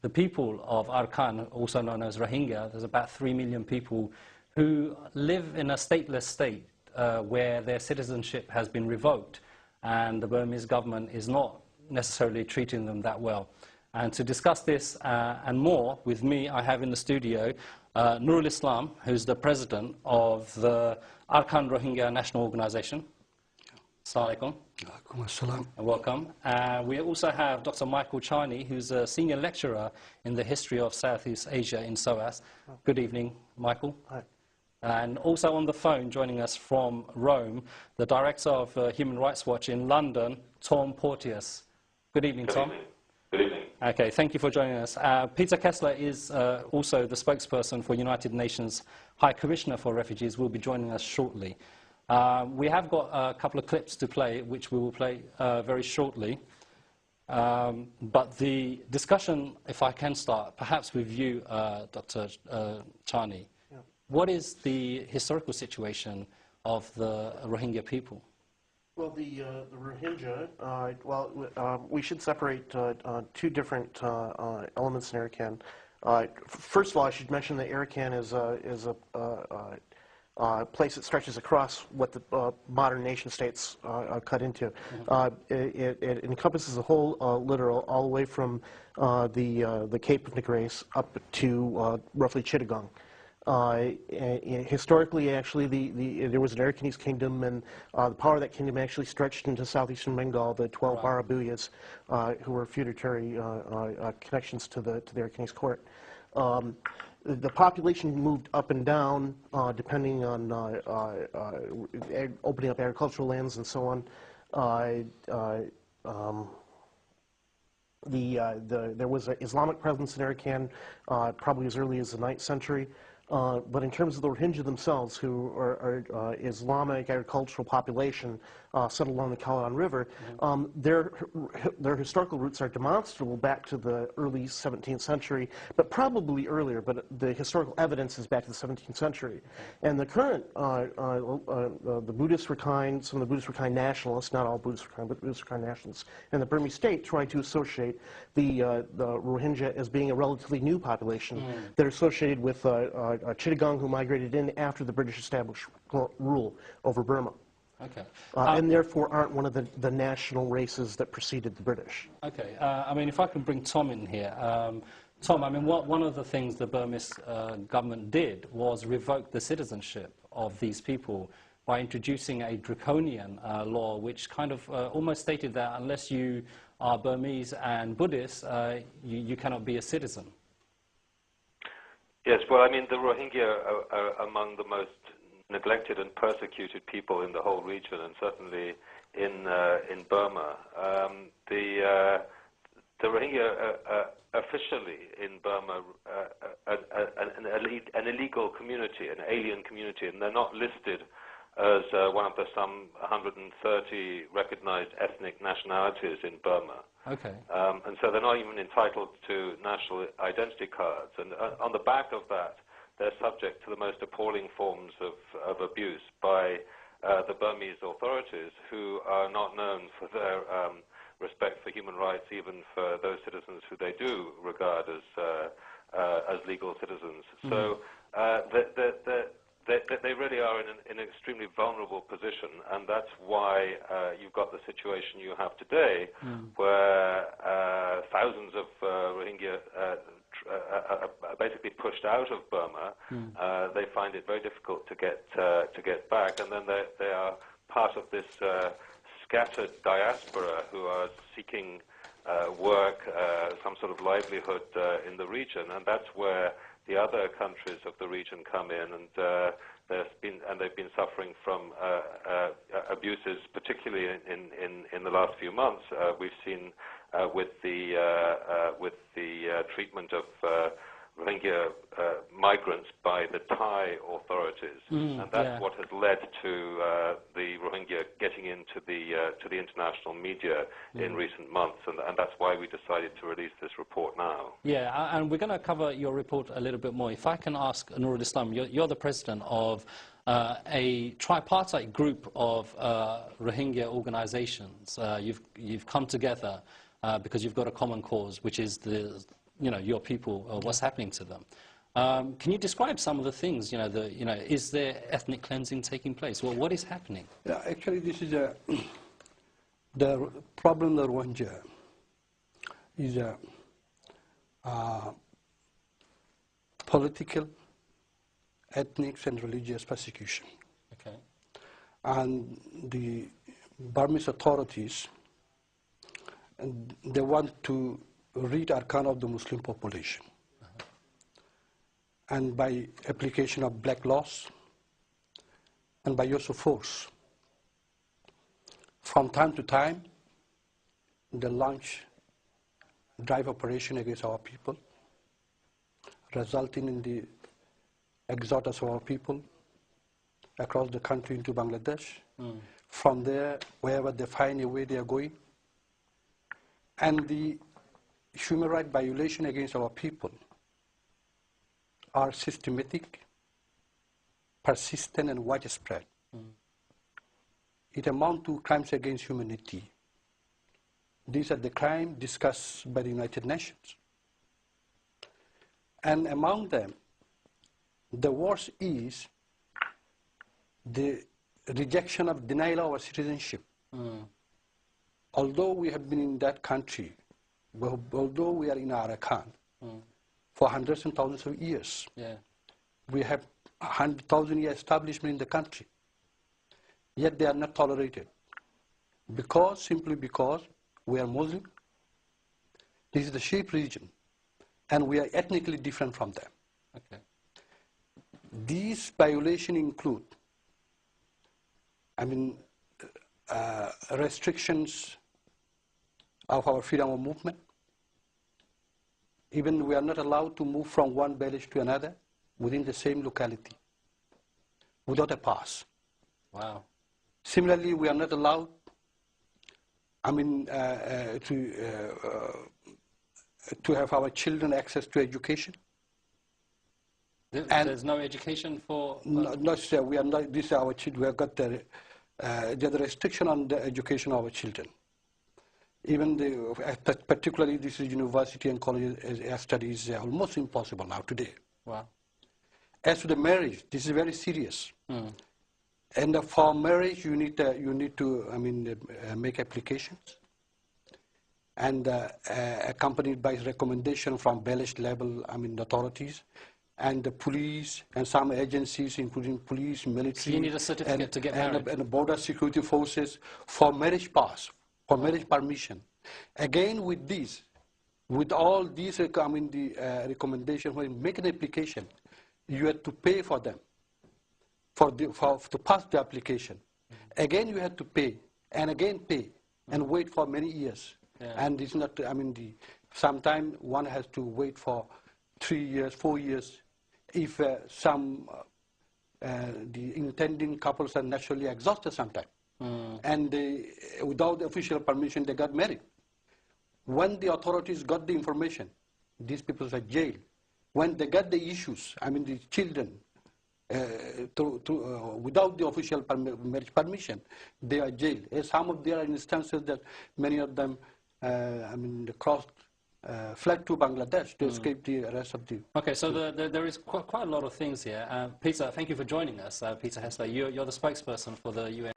the people of Arakan, also known as Rohingya, there's about 3 million people who live in a stateless state where their citizenship has been revoked, and the Burmese government is not necessarily treating them that well. And to discuss this and more with me, I have in the studio Nurul Islam, who's the president of the Arakan Rohingya National Organization. Assalamu alaikum. Welcome. We also have Dr. Michael Charney, who's a senior lecturer in the history of Southeast Asia in SOAS. Good evening, Michael. Hi. And also on the phone, joining us from Rome, the director of Human Rights Watch in London, Tom Porteous. Good evening, Tom. Good evening. Okay, thank you for joining us. Peter Kessler is also the spokesperson for United Nations High Commissioner for Refugees. Will be joining us shortly. We have got a couple of clips to play, which we will play very shortly. But the discussion, if I can start, perhaps with you, Dr. Charney. Yeah. What is the historical situation of the Rohingya people? Well, the Rohingya, we should separate two different elements in Arakan. First of all, I should mention that Arakan is a place that stretches across what the modern nation states cut into. It encompasses the whole littoral, all the way from the Cape of Negrese up to roughly Chittagong. Historically, actually, there was an Arakanese kingdom, and the power of that kingdom actually stretched into southeastern Bengal, the 12 Barabuyas, who were feudatory connections to the Arakanese court. The population moved up and down depending on opening up agricultural lands and so on. There was an Islamic presence in Arakan probably as early as the 9th century. But in terms of the Rohingya themselves, who are Islamic agricultural population settled along the Kalan River, their historical roots are demonstrable back to the early 17th century, but probably earlier, but the historical evidence is back to the 17th century. And the current, the Buddhist Rakhine, some of the Buddhist Rakhine nationalists, not all Buddhist Rakhine, but Buddhist Rakhine nationalists, and the Burmese state try to associate the Rohingya as being a relatively new population that are associated with Chittagong, who migrated in after the British established rule over Burma. Okay. And therefore aren't one of the national races that preceded the British. Okay. I mean, if I can bring Tom in here. Tom, I mean, one of the things the Burmese government did was revoke the citizenship of these people by introducing a draconian law which kind of almost stated that unless you are Burmese and Buddhist, you cannot be a citizen. Yes, well, I mean, the Rohingya are among the most neglected and persecuted people in the whole region, and certainly in Burma. The Rohingya are officially in Burma an illegal community, an alien community, and they're not listed as one of the some 130 recognized ethnic nationalities in Burma. Okay. And so they're not even entitled to national identity cards. And on the back of that, they're subject to the most appalling forms of abuse by the Burmese authorities, who are not known for their respect for human rights, even for those citizens who they do regard as legal citizens. So they really are in an extremely vulnerable position, and that's why you've got the situation you have today, where thousands of Rohingya are basically pushed out of Burma. They find it very difficult to get back, and then they are part of this scattered diaspora who are seeking work, some sort of livelihood in the region, and that's where the other countries of the region come in, and they've been suffering from abuses, particularly in the last few months. We've seen with the treatment of Rohingya migrants by the Thai authorities, and that's what has led to the Rohingya getting into the international media in recent months, and that's why we decided to release this report now. Yeah, and we're going to cover your report a little bit more. If I can ask Nurul Islam, you're the president of a tripartite group of Rohingya organizations. You've come together because you've got a common cause, which is the your people, what's happening to them. Can you describe some of the things? Is there ethnic cleansing taking place? Well, what is happening? Yeah, actually, this is the problem. The Rohingya is a political, ethnic, and religious persecution. Okay. And the Burmese authorities, they want to rid Arakan of the Muslim population. And by application of black laws and by use of force. From time to time, they launch drive operation against our people, resulting in the exodus of our people across the country into Bangladesh. From there, wherever they find a way, they are going. And the human rights violation against our people are systematic, persistent, and widespread. It amounts to crimes against humanity. These are the crimes discussed by the United Nations. And among them, the worst is the rejection of denial of our citizenship. Although we have been in that country, although we are in Arakan for hundreds and thousands of years, we have 100,000-year establishment in the country, yet they are not tolerated. Simply because we are Muslim, this is the Shiite region, and we are ethnically different from them. Okay. These violations include, restrictions of our freedom of movement. Even we are not allowed to move from one village to another within the same locality without a pass. Wow. Similarly, we are not allowed to have our children access to education. There's no education for... No, sir, we are not, these are our children. We have got the restriction on the education of our children. Even particularly this is university and college studies are almost impossible now today. Wow. As to the marriage, this is very serious. And for marriage, you need to make applications, and accompanied by recommendation from village level authorities, and the police and some agencies, including police, military. So you need a certificate to get married. And border security forces for marriage pass, for marriage permission. Again, with all these, recommendation when you make an application, you have to pay for them, to pass the application. Again, you have to pay, and again pay, and wait for many years. And it's not, sometimes one has to wait for 3 years, 4 years, if the intending couples are naturally exhausted sometimes. And without official permission, they got married. When the authorities got the information, these people are jailed. When they got the issues, the children, without the official marriage permission, they are jailed. Some of there are instances that many of them, crossed, fled to Bangladesh to escape the rest of the... Okay, so there is quite a lot of things here. Peter, thank you for joining us. Peter Hessler, you're the spokesperson for the UN